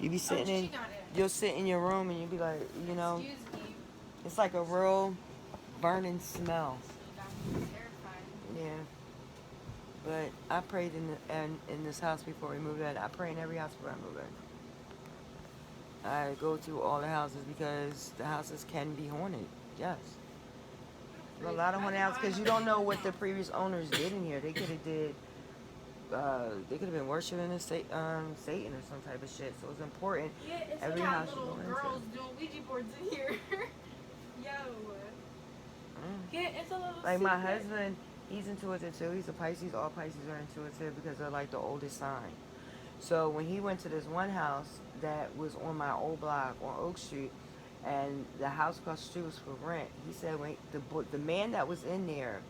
You be sitting she in, got it. you'll sit in your room and you'll be like, you know, Excuse me. it's like a real burning smell. She got me terrified. Yeah. But I prayed in this house before we moved in. I pray in every house before I move in. I go to all the houses because the houses can be haunted. Yes. A lot of haunted houses because you don't know what the previous owners did in here. They could have did. They could have been worshiping Satan or some type of shit. So it's important. Yeah, it's Every got house you little go into. girls doing Ouija boards in here. Yo. Yeah, it's a little Like my secret. husband, he's intuitive too. He's a Pisces. All Pisces are intuitive because they're like the oldest sign. So when he went to this one house that was on my old block on Oak Street, and the house across the street was for rent, he said when the man that was in there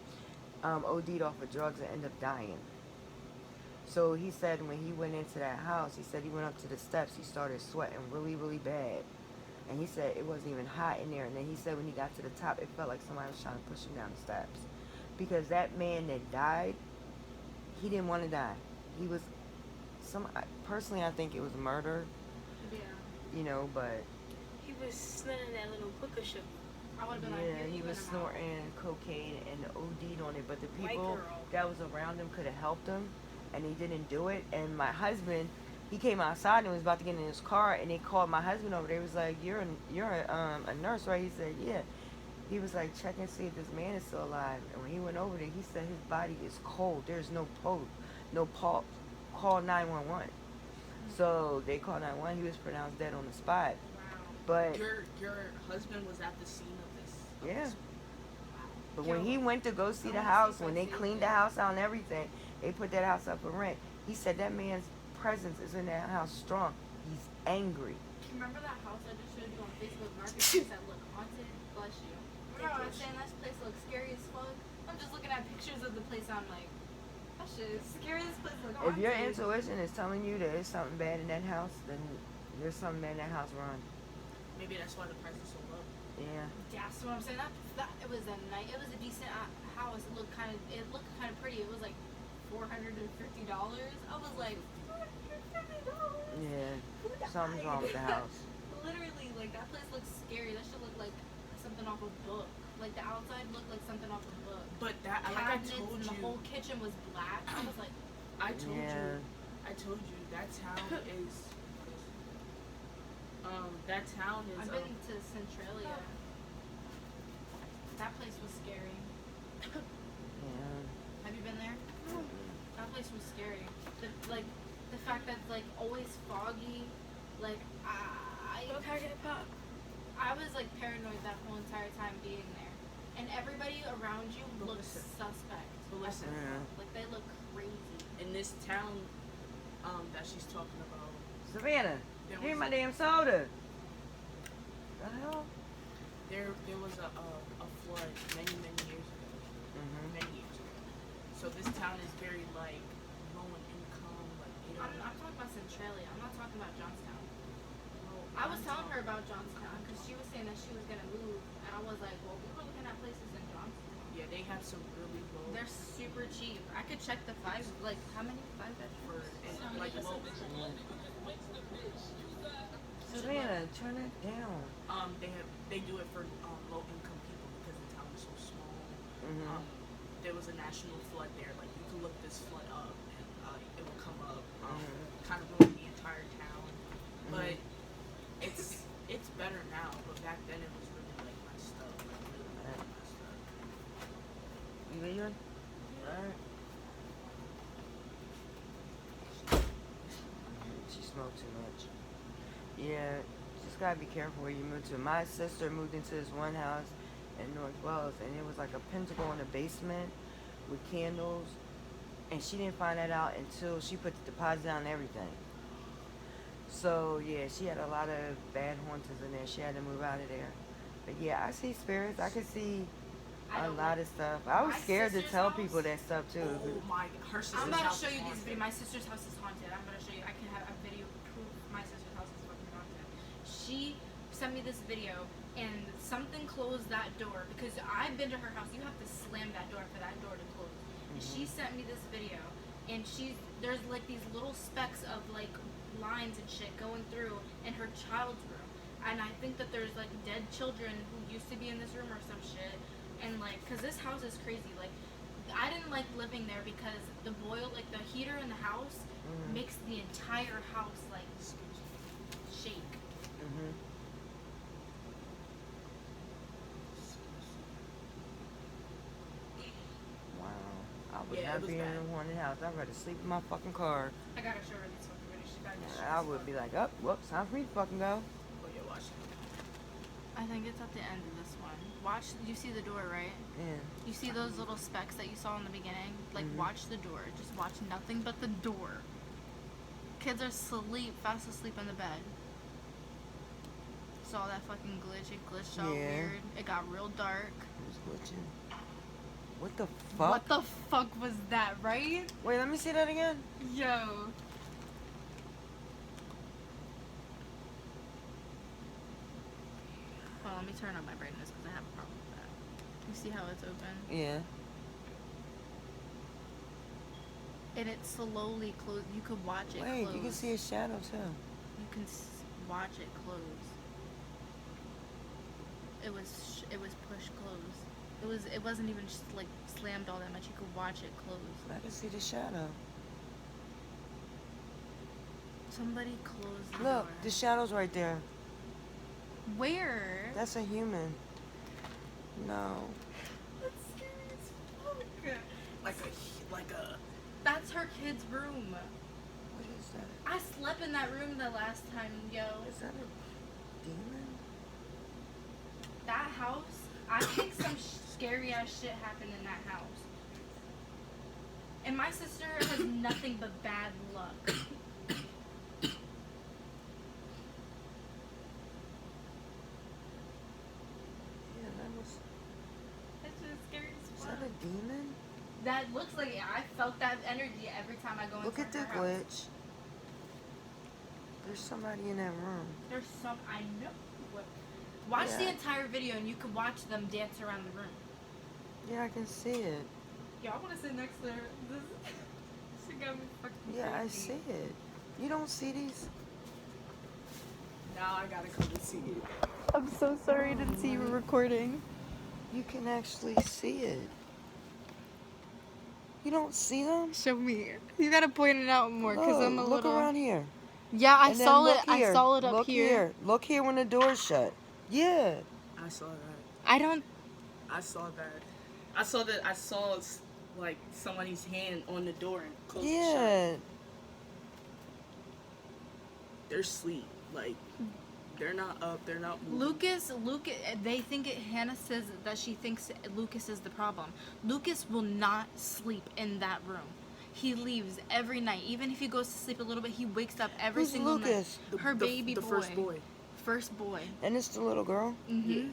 OD'd off of drugs and ended up dying. So he said when he went into that house, he said he went up to the steps, he started sweating really, really bad. And he said it wasn't even hot in there. And then he said when he got to the top, it felt like somebody was trying to push him down the steps. Because that man that died, he didn't want to die. He was personally, I think it was murder. Yeah. You know, but He was snorting that little hookah sugar. I would have been like, yeah, "Here, he you was in the mouth." snorting cocaine and OD'd on it. But the White people girl. that was around him could have helped him, and he didn't do it. And my husband, he came outside and was about to get in his car, and they called my husband over. They was like, "You're a nurse, right?" He said, "Yeah." He was like, "Check and see if this man is still alive." And when he went over there, he said his body is cold. There's no pulse, no pulse. Call 911. So they called 911. He was pronounced dead on the spot. Wow. But Your husband was at the scene of this. yeah. Wow. But when he went to go see the I wanna house, see when they Pisces cleaned the then. house out and everything, they put that house up for rent. He said that man's presence is in that house strong. He's angry. Remember that house I just showed you on Facebook Marketplace that looked haunted? Bless you. Remember I was saying this place looks scary as fuck? I'm just looking at pictures of the place. I'm like, that shit is scary. This place looks If haunted. your intuition is telling you there's something bad in that house, then there's something bad in that house. Run. Maybe that's why the price is so low. Yeah. That's what I'm saying. That it was a night. It was a decent house. It looked kind of pretty. It was like $450. I was like, $450. Yeah. Something's wrong with the house. Literally, like that place looks scary. That should look like something off a book. Like the outside looked like something off a book. But that, like I Cabinets told and you, the whole kitchen was black. I was like, I told Yeah. you that town is. That town is. I've been to Centralia. That place was scary. Yeah. Have you been there? That place was scary. The fact that it's like always foggy. Like I was like paranoid that whole entire time being there, and everybody around you But looked listen. suspect. But listen, Yeah. Like they look crazy. in this town, that she's talking about, Savannah, there give me was, my damn soda. The hell? there was a flood many years ago. Mm-hmm. Many years ago. So this town is very like low in income, like you know. I'm talking about Centralia. I'm not talking about Johnstown. Well, I was I'm telling her talking- about Johnstown because she was saying that she was gonna move, and I was like, well, we were looking at places in Johnstown. Yeah, they have some really low. They're super cheap. I could check the five. Like how many five for bedrooms? and like low. Savannah, turn it down. They do it for low income people because the town is so small. Mm-hmm. There was a national flood there. Like you can look this flood up and it will come up. Kind of ruined the entire town, but it's better now. But back then it was really like messed up. Like really messed up. You leaving? Alright. She smoked too much. Yeah, just gotta be careful where you move to. My sister moved into this one house in North Wells, and it was like a pentacle in the basement with candles, and she didn't find that out until she put the deposit down and everything. So yeah, she had a lot of bad hauntings in there. She had to move out of there. But yeah, I see spirits. I could see I a don't lot like- of stuff. I was My scared to sister's tell house- people that stuff too. Oh my! Her sister's I'm about house to show is you these haunted. videos. My sister's house is haunted. I'm gonna show you. I can have a video proof my sister's house is fucking haunted. She sent me this video, and something closed that door because I've been to her house. You have to slam that door for that door to close. And she sent me this video, and there's like these little specks of like lines and shit going through in her child's room. And I think that there's like dead children who used to be in this room or some shit. And like, cause this house is crazy. Like, I didn't like living there because the like the heater in the house makes the entire house like shake. Mhm. Wow. I would Yeah, it not was be in bad. a haunted house. I'd rather sleep in my fucking car. I gotta show her this fucking video. She got this shit I as would fuck. be like, oh, whoops, time for me to fucking go. Oh yeah, watch it. I think it's at the end of this one. Watch, you see the door, right? Yeah. You see those little specks that you saw in the beginning? Like, watch the door. Just watch nothing but the door. Kids are fast asleep in the bed. Saw that fucking glitch. It glitched out Yeah. weird. It got real dark. It was glitching. What the fuck? What the fuck was that, right? Wait, let me see that again. Yo. Well, let me turn on my brightness because I have a problem with that. You see how it's open? Yeah. And it slowly closed. You could watch it Wait, close. you can see a shadow too. You can watch it close. It was pushed close. It wasn't even just like slammed all that much. You could watch it close. I can see the shadow. Somebody closed the Look, door. the shadow's right there. Where? That's a human. No. That's scary as fuck. Like a. That's her kid's room. What is that? I slept in that room the last time, yo. Is that a demon? That house, I think some scary ass shit happened in that house. And my sister has nothing but bad luck. Yeah, that was. It's just scary as Is fuck. that a demon? That looks like it. I felt that energy every time I go into Look at the her house. glitch. There's somebody in that room. There's some, I know. Watch the Yeah. entire video and you can watch them dance around the room. Yeah, I can see it. Yo, I want to sit next to her. She got me fucking Yeah, I crazy. see it. You don't see these? Now I gotta come and see it. I'm so sorry I didn't see you were recording. You can actually see it. You don't see them? Show me. You gotta point it out more because I'm a look little. around here. Yeah, I And then saw look it. here. I saw it up Look here. Look here when the door's shut. Yeah. I saw that. I don't. I saw that. I saw like somebody's hand on the door and closed it shut. Yeah. They're asleep. Like they're not up. They're not moving. Lucas, they think it. Hannah says that she thinks Lucas is the problem. Lucas will not sleep in that room. He leaves every night. Even if he goes to sleep a little bit, he wakes up every Who's single Lucas? night. Her baby the boy. first boy. First boy. And it's the little girl? Mm-hmm.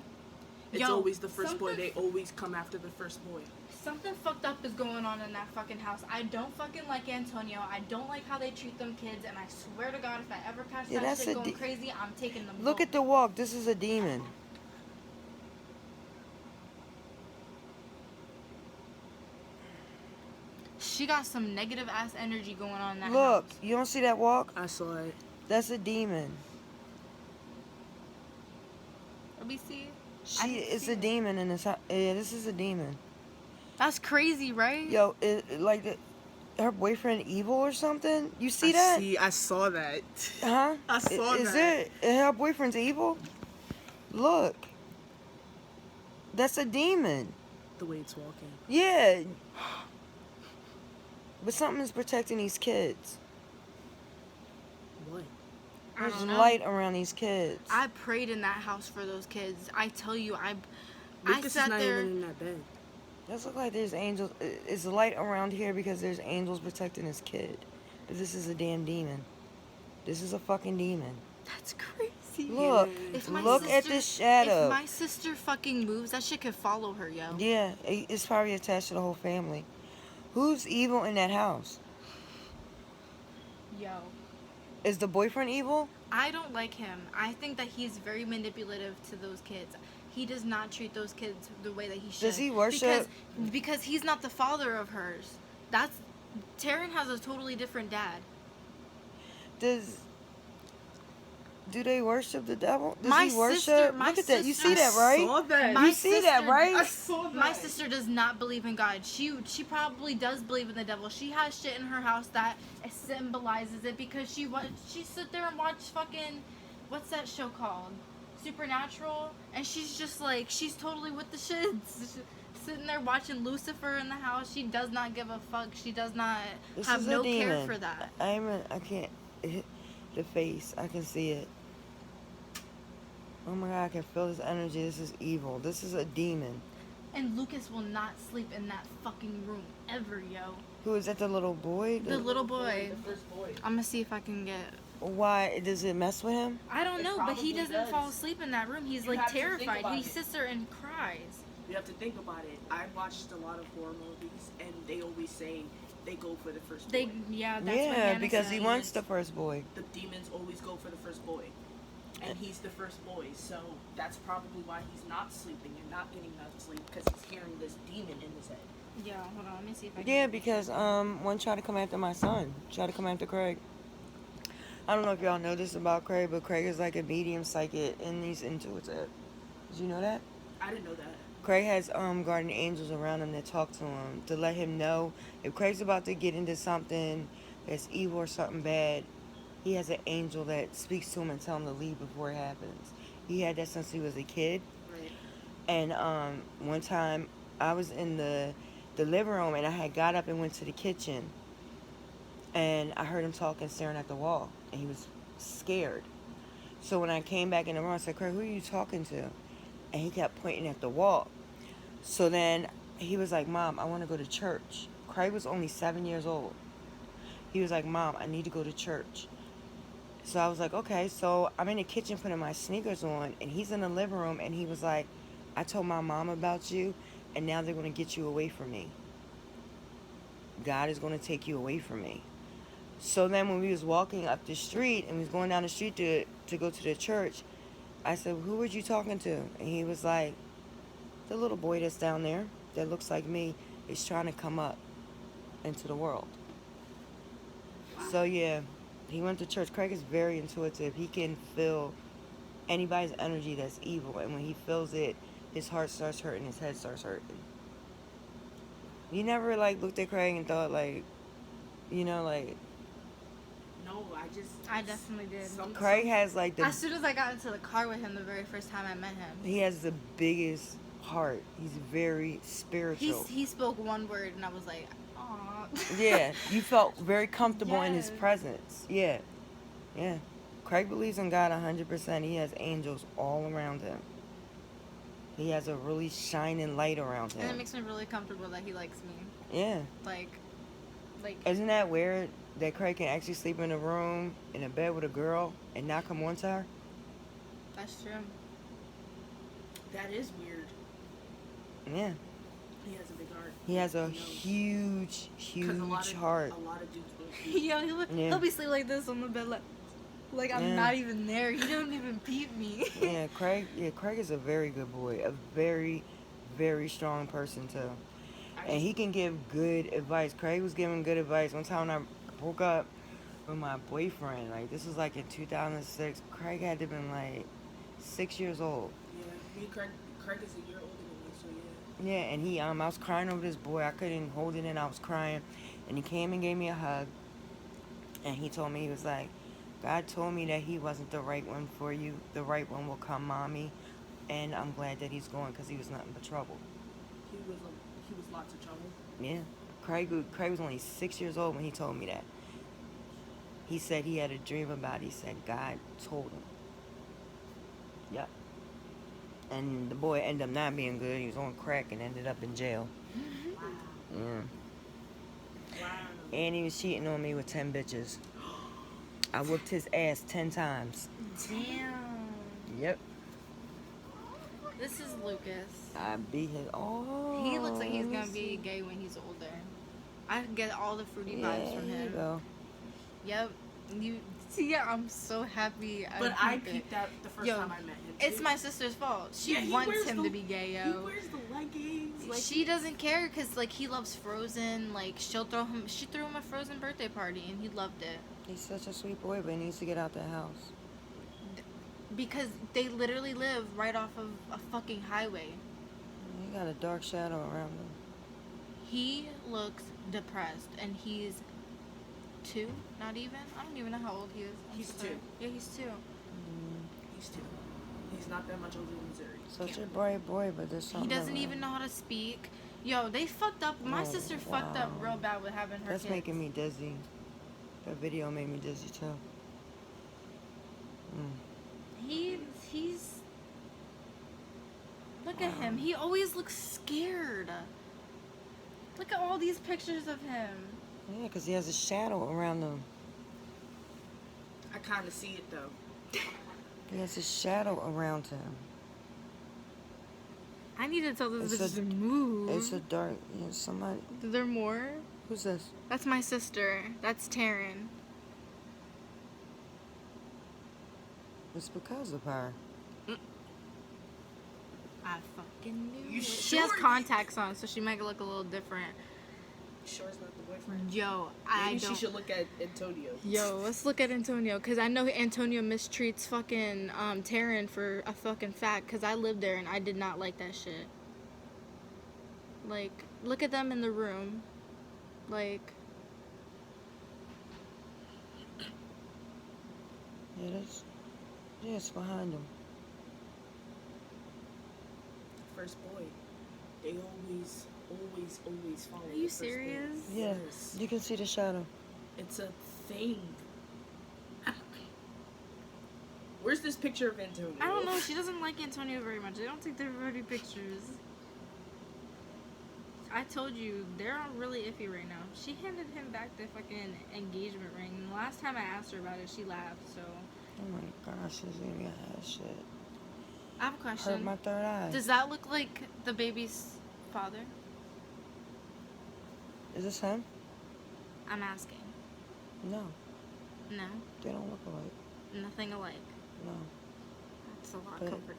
It's always the first boy. They always come after the first boy. Something fucked up is going on in that fucking house. I don't fucking like Antonio. I don't like how they treat them kids. And I swear to God, if I ever catch Yeah, that that's shit a going crazy, I'm taking them Look both. at the walk. This is a demon. She got some negative ass energy going on in that Look, house. you don't see that walk? I saw it. That's a demon. Let me see. It's see a it. demon in this house. Yeah, this is a demon. That's crazy, right? Yo, her boyfriend evil or something? You see that? I saw that. Huh? I saw Is that. her boyfriend's evil? Look. That's a demon. The way it's walking. Yeah. But something is protecting these kids. What? I There's don't know. light around these kids. I prayed in that house for those kids. I tell you, I Lucas sat is not there. even in that bed. Does look like there's angels. It's light around here because there's angels protecting this kid. But this is a damn demon. This is a fucking demon. That's crazy. Look. If my Look at sister- this shadow. If my sister fucking moves, that shit could follow her, yo. Yeah, it's probably attached to the whole family. Who's evil in that house? Yo. Is the boyfriend evil? I don't like him. I think that he's very manipulative to those kids. He does not treat those kids the way that he should. Does he worship? Because he's not the father of hers. Taryn has a totally different dad. Does Do they worship the devil? Does My he worship? sister- my Look at that. You sister- see that, right? Saw that. My You see that, sister- right? I saw that. My sister does not believe in God. She probably does believe in the devil. She has shit in her house that symbolizes it because she sit there and watch fucking, what's that show called? Supernatural, and she's just like, she's totally with the shits. Sitting there watching Lucifer in the house. She does not give a fuck. She does not This have is no a demon. care for that. I can't. The face. I can see it. Oh my God! I can feel this energy. This is evil. This is a demon. And Lucas will not sleep in that fucking room ever, yo. Who is that? The little boy? The little boy. The first boy. I'm gonna see if I can get. Why does it mess with him? I don't It know, but he probably doesn't fall does. asleep in that room. He's You like have to think terrified. about He it. sits there and cries. You have to think about it. I watched a lot of horror movies, and they always say they go for the first boy. Yeah, that's what Yeah, Hannah because said. he wants the first boy. The demons always go for the first boy, and he's the first boy. So that's probably why he's not sleeping and not getting enough sleep, because he's hearing this demon in his head. Yeah, hold on, let me see if I can. Yeah, because one tried to come after my son. Tried to come after Craig. I don't know if y'all know this about Craig, but Craig is like a medium psychic and he's intuitive. Did you know that? I didn't know that. Craig has guardian angels around him that talk to him to let him know if Craig's about to get into something that's evil or something bad. He has an angel that speaks to him and tell him to leave before it happens. He had that since he was a kid. Right. And one time I was in the living room and I had got up and went to the kitchen and I heard him talking, staring at the wall, and he was scared. So when I came back in the room, I said, Craig, who are you talking to? And he kept pointing at the wall. So then he was like, Mom, I want to go to church. Craig was only 7 years old. He was like, Mom, I need to go to church. So I was like, okay. So I'm in the kitchen putting my sneakers on, and he's in the living room, and he was like, I told my mom about you, and now they're going to get you away from me. God is going to take you away from me. So then when we was walking up the street, and we was going down the street to go to the church, I said, who were you talking to? And he was like, the little boy that's down there that looks like me is trying to come up into the world. So yeah, he went to church. Craig is very intuitive. He can feel anybody's energy that's evil, and when he feels it, his heart starts hurting, his head starts hurting. You never like looked at Craig and thought like, you know, like No, I definitely did. Craig has like As soon as I got into the car with him the very first time I met him, he has the biggest heart. He's very spiritual. he spoke one word and I was like, aw. Yeah, you felt very comfortable in his Yes. presence. Yeah, yeah. Craig believes in God 100%. He has angels all around him. He has a really shining light around And it him. makes me really comfortable that he likes me. Yeah. Like, Isn't that weird that Craig can actually sleep in a room, in a bed with a girl, and not come on to her? that's true. That is weird. Yeah. He has a big heart. He has a He knows. huge, 'Cause a lot huge of, heart. A lot of dudes will. Yo, Yeah. he'll be sleeping like this on the bed, like I'm Yeah. not even there. He don't even peep me. Yeah, Craig is a very good boy. A very, very strong person, too. And he can give good advice. Craig was giving good advice. One time when I broke up with my boyfriend, like this was like in 2006, Craig had to been like 6 years old. Yeah, me and Craig is a year older than me, so yeah. Yeah, and he I was crying over this boy. I couldn't hold it in. I was crying, and he came and gave me a hug. And he told me, he was like, God told me that he wasn't the right one for you. The right one will come, mommy. And I'm glad that he's going because he was nothing but trouble. He was lots of trouble. Yeah. Craig was only 6 years old when he told me that. He said he had a dream about it. He said God told him. Yep. And the boy ended up not being good. He was on crack and ended up in jail. Wow. Yeah. Wow. And he was cheating on me with 10 bitches. I whooped his ass 10 times. Damn. Yep. This is Lucas. I beat his. Oh. He looks like he's gonna be gay when he's older. I get all the fruity vibes from There you him. go. Yep. You see, I'm so happy. But I peeped it. peeped that the first Yo, time I met him. It's too. my sister's fault. She Yeah, he wants wears him the- to be gay, He yo. wears the leggings. Like She doesn't care because like he loves Frozen. Like she threw him a Frozen birthday party and he loved it. He's such a sweet boy, but he needs to get out the house. because they literally live right off of a fucking highway. He got a dark shadow around him. He looks depressed, and he's 2, not even. I don't even know how old he is. I'm He's so sorry. 2. Yeah, he's 2. He's 2. He's not that much older than Missouri. Such a Can't- bright boy, but there's He something. doesn't wrong. even know how to speak. Yo, they fucked up. My Oh, sister fucked up wow. real bad with having her That's kids. making me dizzy. That video made me dizzy too. He's. Look at him. He always looks scared. Look at all these pictures of him. Yeah, because he has a shadow around him. I kind of see it though. He has a shadow around him. I need to tell this It's bitch a- to move. It's a dark. Yeah, somebody. Is there more? Who's this? That's my sister. That's Taryn. It's because of her. I fucking knew You it. She has sure? contacts on, so she might look a little different. Sure, it's not the boyfriend. Yo, I Maybe don't. she should look at Antonio. Yo, let's look at Antonio, because I know Antonio mistreats fucking Taryn for a fucking fact, because I lived there and I did not like that shit. Like, look at them in the room. Like, Yeah, that's. Yeah, it's behind him. First boy. They always follow. Are you the first boy. serious? Yeah, Yes. you can see the shadow. It's a thing. Where's this picture of Antonio? I don't know, she doesn't like Antonio very much. They don't take their pretty pictures. I told you, they're really iffy right now. She handed him back the fucking engagement ring. And the last time I asked her about it, she laughed, so. Oh my gosh, she's gonna get that shit. I have a Hurt question. my third eye. Does that look like the baby's father? Is this him? I'm asking. No, No? they don't look alike. Nothing alike. No. That's a lot But- comforting.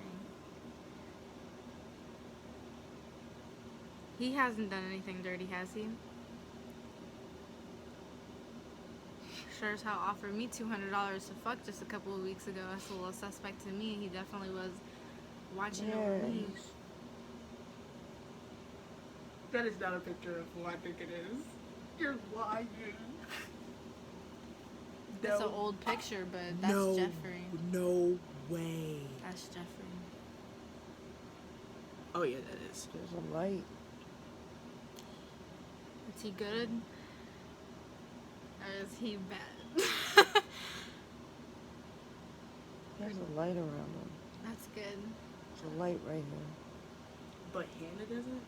He hasn't done anything dirty, has he? Sure as hell offered me $200 to fuck just a couple of weeks ago. That's a little suspect to me. He definitely was watching over me. Yes. That is not a picture of who I think it is. You're lying. It's an old picture, but that's no, Jeffrey. No way. That's Jeffrey. Oh yeah, that is. There's a light. Is he good? Or is he bad? There's a light around him. That's good. There's a light right here. But Hannah doesn't?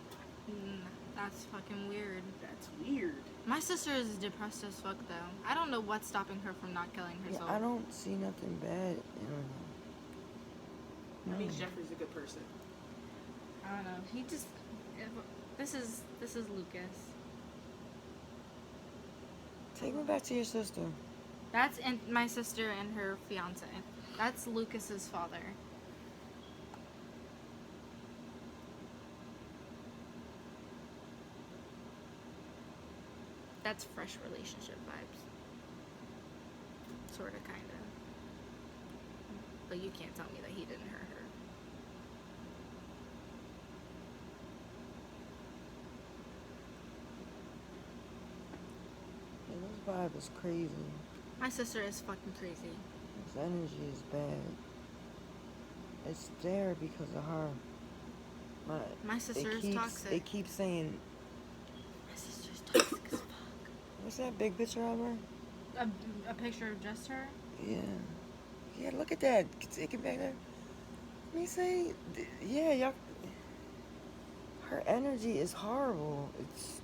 That's fucking weird. That's weird. My sister is depressed as fuck though. I don't know what's stopping her from not killing Yeah, herself. I don't see nothing bad in him. That means No. Jeffrey's a good person. I don't know. He just. This is Lucas. Take me back to your sister. That's my sister and her fiance. That's Lucas's father. That's fresh relationship vibes. Sorta, kinda. But you can't tell me that he didn't hurt her. Yeah, this vibe is crazy. My sister is fucking crazy. This energy is bad. It's there because of her. My sister is They toxic. keep saying, My sister's toxic as fuck. what's that big picture of her? A picture of just her? Yeah. Yeah, look at that. Take it back there. Let me say, yeah, y'all. Her energy is horrible. It's,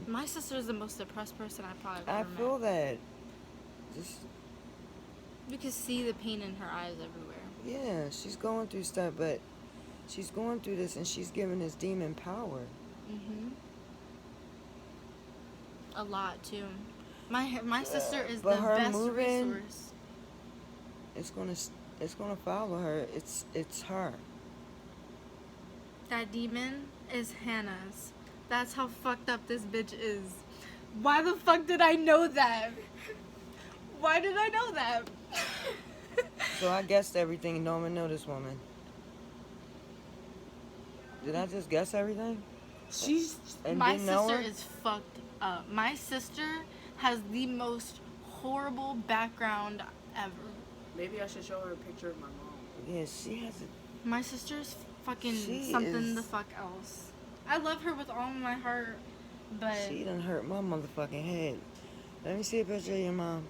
My sister is the most depressed person I probably I ever feel met. that. Just, You can see the pain in her eyes everywhere. yeah, she's going through stuff, but she's going through this and she's giving this demon power. Mhm. A lot too. My sister is but the her best moving- resource. It's gonna follow her. It's her. That demon is Hannah's. That's how fucked up this bitch is. Why the fuck did I know that? Why did I know that? So I guessed everything. No one know this woman. Did I just guess everything? She's And My didn't know sister her? is fucked up. My sister has the most horrible background ever. maybe I should show her a picture of my mom. Yeah, she has a. My sister's fucking She something is- the fuck else. I love her with all my heart, but She done hurt my motherfucking head. Let me see a picture of your mom.